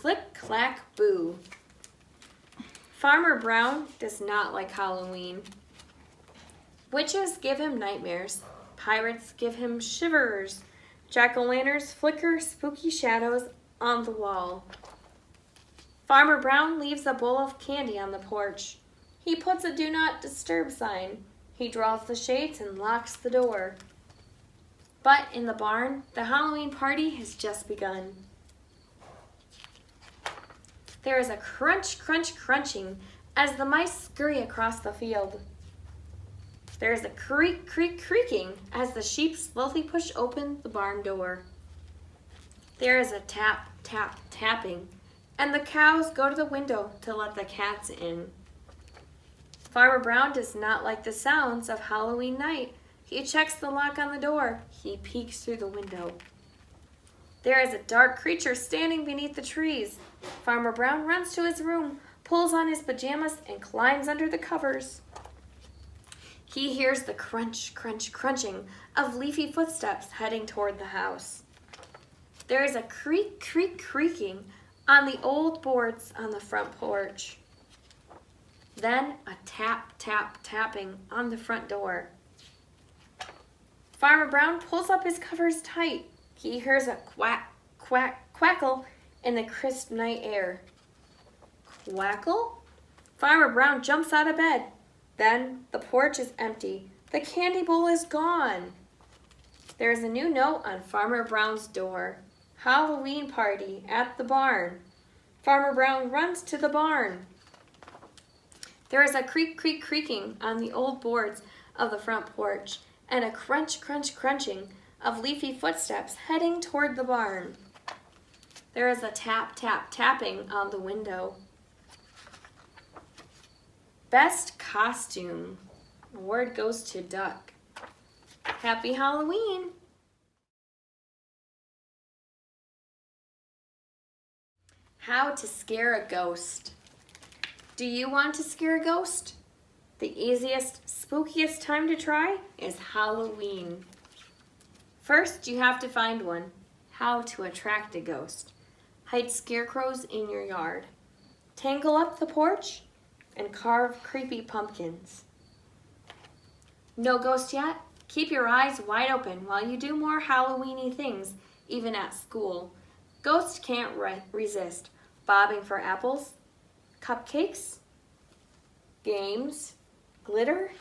Click, clack, boo. Farmer Brown does not like Halloween. Witches give him nightmares. Pirates give him shivers. Jack-o'-lanterns flicker spooky shadows on the wall. Farmer Brown leaves a bowl of candy on the porch. He puts a do not disturb sign. He draws the shades and locks the door. But in the barn, the Halloween party has just begun. There is a crunch, crunch, crunching as the mice scurry across the field. There is a creak, creak, creaking as the sheep slowly push open the barn door. There is a tap, tap, tapping, and the cows go to the window to let the cats in. Farmer Brown does not like the sounds of Halloween night. He checks the lock on the door. He peeks through the window. There is a dark creature standing beneath the trees. Farmer Brown runs to his room, pulls on his pajamas, and climbs under the covers. He hears the crunch, crunch, crunching of leafy footsteps heading toward the house. There is a creak, creak, creaking on the old boards on the front porch. Then a tap, tap, tapping on the front door. Farmer Brown pulls up his covers tight. He hears a quack, quack, quackle in the crisp night air. Quackle? Farmer Brown jumps out of bed. Then the porch is empty. The candy bowl is gone. There is a new note on Farmer Brown's door. Halloween party at the barn. Farmer Brown runs to the barn. There is a creak, creak, creaking on the old boards of the front porch and a crunch, crunch, crunching of leafy footsteps heading toward the barn. There is a tap, tap, tapping on the window. Best costume. Award goes to Duck. Happy Halloween! How to scare a ghost. Do you want to scare a ghost? The easiest, spookiest time to try is Halloween. First, you have to find one. How to attract a ghost. Hide scarecrows in your yard. Tangle up the porch and carve creepy pumpkins. No ghost yet? Keep your eyes wide open while you do more Halloween-y things, even at school. Ghosts can't resist bobbing for apples, cupcakes, games, glitter.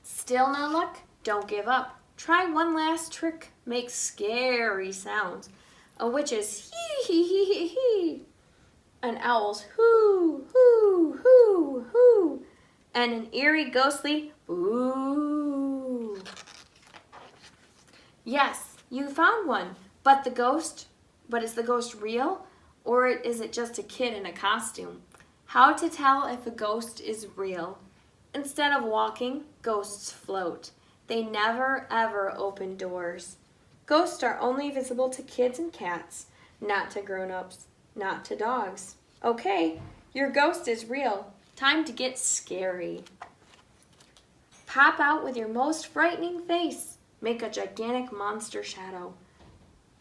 Still no luck? Don't give up. Try one last trick. Make scary sounds. A witch's hee-hee-hee-hee-hee. An owl's hoo, hoo, hoo, hoo. And an eerie, ghostly ooh. Yes, you found one. But is the ghost real? Or is it just a kid in a costume? How to tell if a ghost is real. Instead of walking, ghosts float. They never, ever open doors. Ghosts are only visible to kids and cats, not to grown-ups, not to dogs. Okay, your ghost is real. Time to get scary. Pop out with your most frightening face. Make a gigantic monster shadow.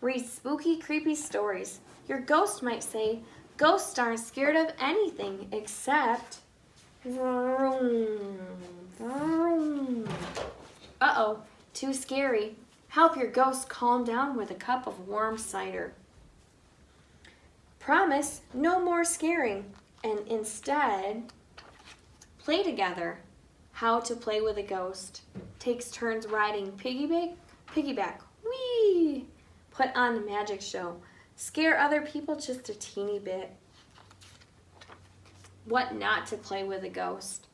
Read spooky, creepy stories. Your ghost might say, ghosts aren't scared of anything except... vroom, vroom. Uh-oh, too scary. Help your ghost calm down with a cup of warm cider. Promise no more scaring, and instead, play together. How to play with a ghost. Takes turns riding piggyback, whee! Put on a magic show. Scare other people just a teeny bit. What not to play with a ghost.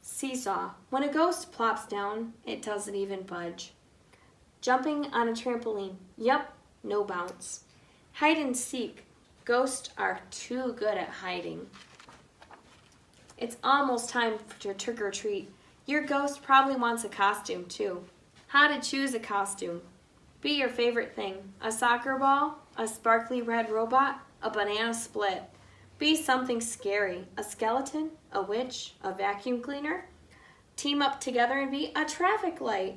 Seesaw. When a ghost plops down, it doesn't even budge. Jumping on a trampoline. Yup, no bounce. Hide and seek. Ghosts are too good at hiding. It's almost time to trick or treat. Your ghost probably wants a costume too. How to choose a costume. Be your favorite thing. A soccer ball, a sparkly red robot, a banana split. Be something scary. A skeleton, a witch, a vacuum cleaner. Team up together and be a traffic light.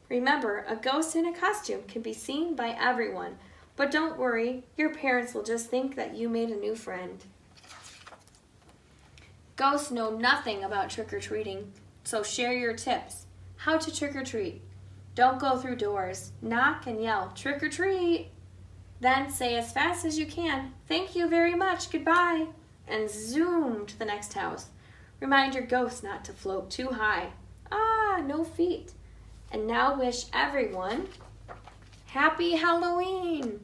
Remember, a ghost in a costume can be seen by everyone, But don't worry, your parents will just think that you made a new friend. Ghosts know nothing about trick-or-treating, so share your tips. How to trick-or-treat. Don't go through doors. Knock and yell, trick-or-treat. Then say as fast as you can, thank you very much, goodbye, and zoom to the next house. Remind your ghost not to float too high. Ah, no feet. And now wish everyone Happy Halloween!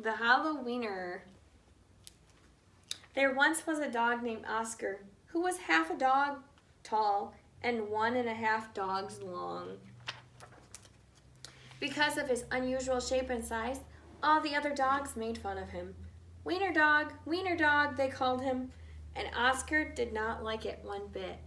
The Hallo-wiener. There once was a dog named Oscar, who was half a dog tall and 1.5 dogs long. Because of his unusual shape and size, all the other dogs made fun of him. Wiener dog, they called him, and Oscar did not like it one bit.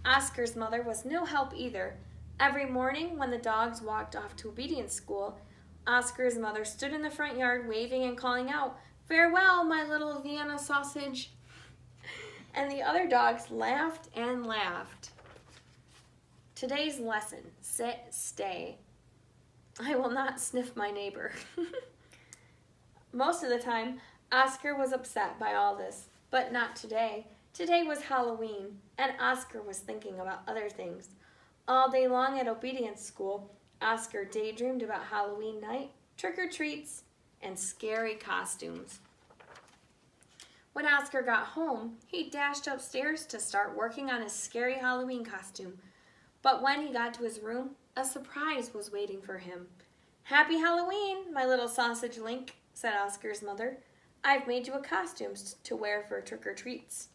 Oscar's mother was no help either. Every morning when the dogs walked off to obedience school, Oscar's mother stood in the front yard waving and calling out, "Farewell, my little Vienna sausage." And the other dogs laughed and laughed. Today's lesson, sit, stay. I will not sniff my neighbor. Most of the time, Oscar was upset by all this, but not today. Today was Halloween, and Oscar was thinking about other things. All day long at obedience school, Oscar daydreamed about Halloween night, trick-or-treats, and scary costumes. When Oscar got home, he dashed upstairs to start working on his scary Halloween costume. But when he got to his room, a surprise was waiting for him. "Happy Halloween, my little sausage link," said Oscar's mother. "I've made you a costume to wear for trick-or-treats."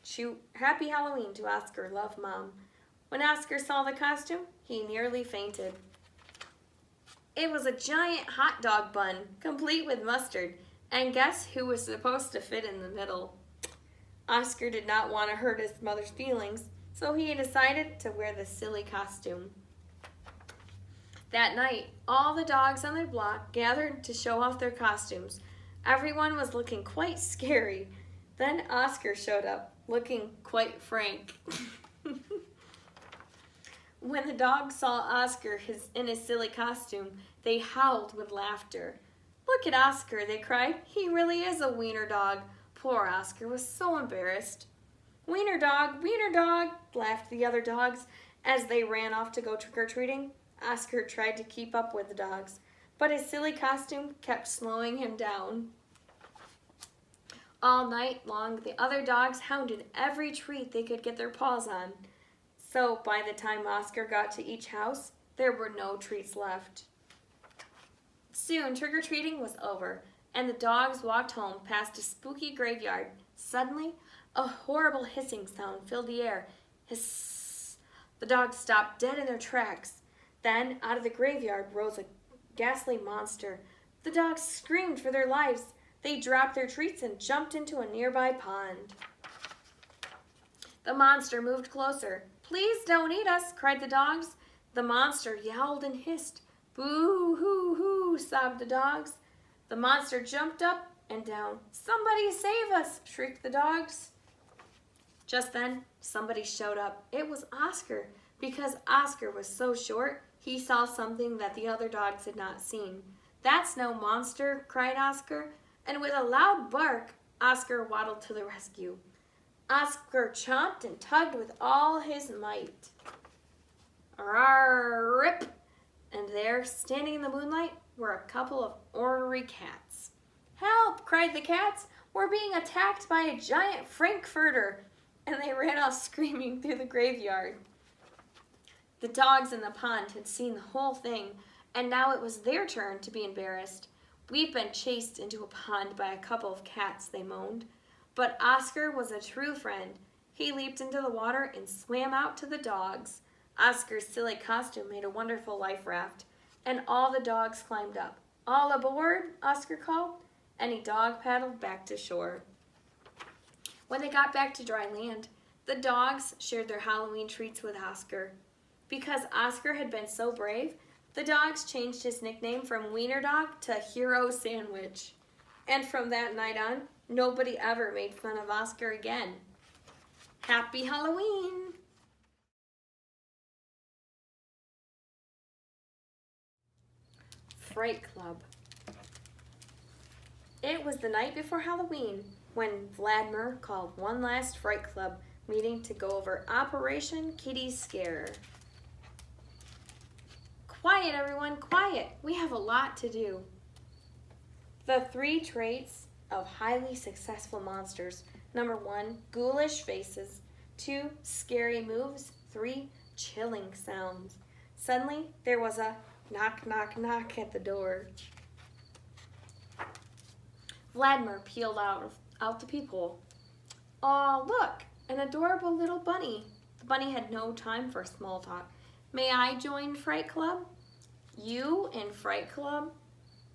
Shoot, happy Halloween to Oscar, loved Mom. When Oscar saw the costume, he nearly fainted. It was a giant hot dog bun, complete with mustard, and guess who was supposed to fit in the middle? Oscar did not want to hurt his mother's feelings, so he decided to wear the silly costume. That night, all the dogs on their block gathered to show off their costumes. Everyone was looking quite scary. Then Oscar showed up, looking quite frank. When the dogs saw Oscar in his silly costume, they howled with laughter. "Look at Oscar," they cried. "He really is a wiener dog." Poor Oscar was so embarrassed. Wiener dog," laughed the other dogs as they ran off to go trick-or-treating. Oscar tried to keep up with the dogs, but his silly costume kept slowing him down. All night long, the other dogs hounded every treat they could get their paws on. So by the time Oscar got to each house, there were no treats left. Soon, trick-or-treating was over, and the dogs walked home past a spooky graveyard. Suddenly, a horrible hissing sound filled the air. Hiss! The dogs stopped dead in their tracks. Then, out of the graveyard rose a ghastly monster. The dogs screamed for their lives. They dropped their treats and jumped into a nearby pond. The monster moved closer. "Please don't eat us," cried the dogs. The monster yowled and hissed. "Boo, hoo, hoo," sobbed the dogs. The monster jumped up and down. "Somebody save us," shrieked the dogs. Just then, somebody showed up. It was Oscar. Because Oscar was so short, he saw something that the other dogs had not seen. "That's no monster," cried Oscar. And with a loud bark, Oscar waddled to the rescue. Oscar chomped and tugged with all his might. Rawr, rip! And there, standing in the moonlight, were a couple of ornery cats. "Help!" cried the cats. "We're being attacked by a giant frankfurter!" And they ran off screaming through the graveyard. The dogs in the pond had seen the whole thing, and now it was their turn to be embarrassed. "We've been chased into a pond by a couple of cats," they moaned. But Oscar was a true friend. He leaped into the water and swam out to the dogs. Oscar's silly costume made a wonderful life raft, and all the dogs climbed up. "All aboard," Oscar called, and he dog paddled back to shore. When they got back to dry land, the dogs shared their Halloween treats with Oscar. Because Oscar had been so brave, the dogs changed his nickname from Wiener Dog to Hero Sandwich. And from that night on, nobody ever made fun of Oscar again. Happy Halloween! Fright Club. It was the night before Halloween when Vladimir called one last Fright Club meeting to go over Operation Kitty Scare. Quiet, everyone, quiet. We have a lot to do. The 3 traits of highly successful monsters. Number 1, ghoulish faces. 2, scary moves. 3, chilling sounds. Suddenly, there was a knock, knock, knock at the door. Vladimir peeled out the peephole. "Aw, look, an adorable little bunny." The bunny had no time for small talk. "May I join Fright Club?" "You in Fright Club?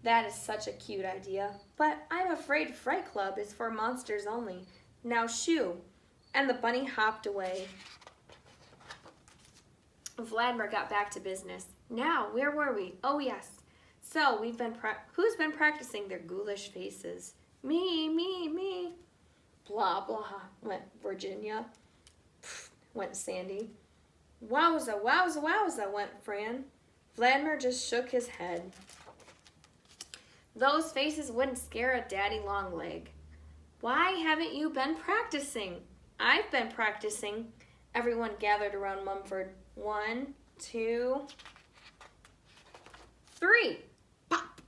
That is such a cute idea. But I'm afraid Fright Club is for monsters only. Now shoo." And the bunny hopped away. Vladimir got back to business. Now, where were we? Oh, yes. So, who's been practicing their ghoulish faces? Me, me, me. Blah, blah, went Virginia. Pfft, went Sandy. Wowza, wowza, wowza, went Fran. Vladimir just shook his head. Those faces wouldn't scare a daddy long leg. "Why haven't you been practicing?" "I've been practicing." Everyone gathered around Mumford. 1, 2, 3. Pop!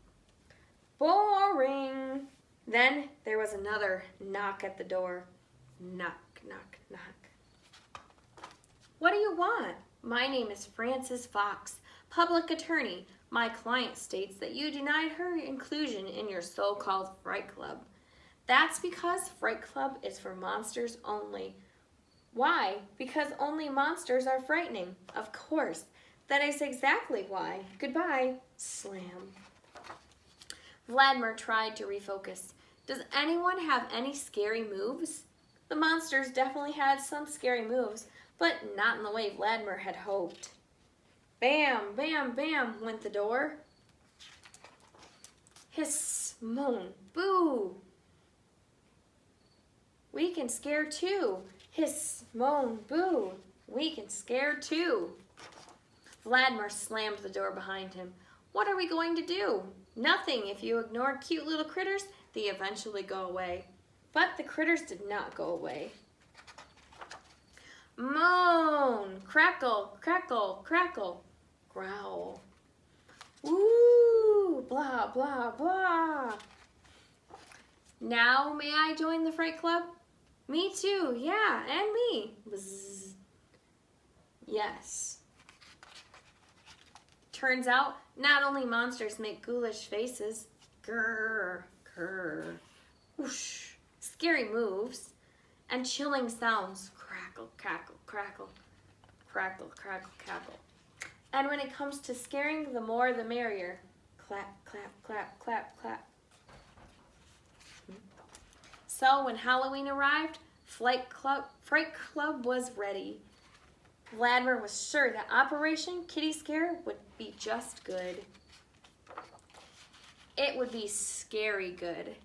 Boring. Then there was another knock at the door. Knock, knock, knock. "What do you want?" "My name is Frances Fox, public attorney. My client states that you denied her inclusion in your so-called Fright Club." "That's because Fright Club is for monsters only." "Why?" "Because only monsters are frightening." "Of course. That is exactly why. Goodbye." Slam. Vladimir tried to refocus. Does anyone have any scary moves? The monsters definitely had some scary moves, but not in the way Vladimir had hoped. Bam, bam, bam went the door. Hiss, moan, boo. "We can scare too." Hiss, moan, boo. "We can scare too." Vladimir slammed the door behind him. "What are we going to do?" "Nothing. If you ignore cute little critters, they eventually go away." But the critters did not go away. Moan, crackle, crackle, crackle, growl. Woo, blah, blah, blah. "Now may I join the Fright Club?" "Me too, yeah, and me." Bzz. Yes. Turns out, not only monsters make ghoulish faces, grrr, grrr, whoosh, scary moves, and chilling sounds, crackle, crackle, crackle, crackle, crackle, crackle. And when it comes to scaring, the more the merrier. Clap, clap, clap, clap, clap. So when Halloween arrived, Fright Club was ready. Vladimir was sure that Operation Kitty Scare would be just good. It would be scary good.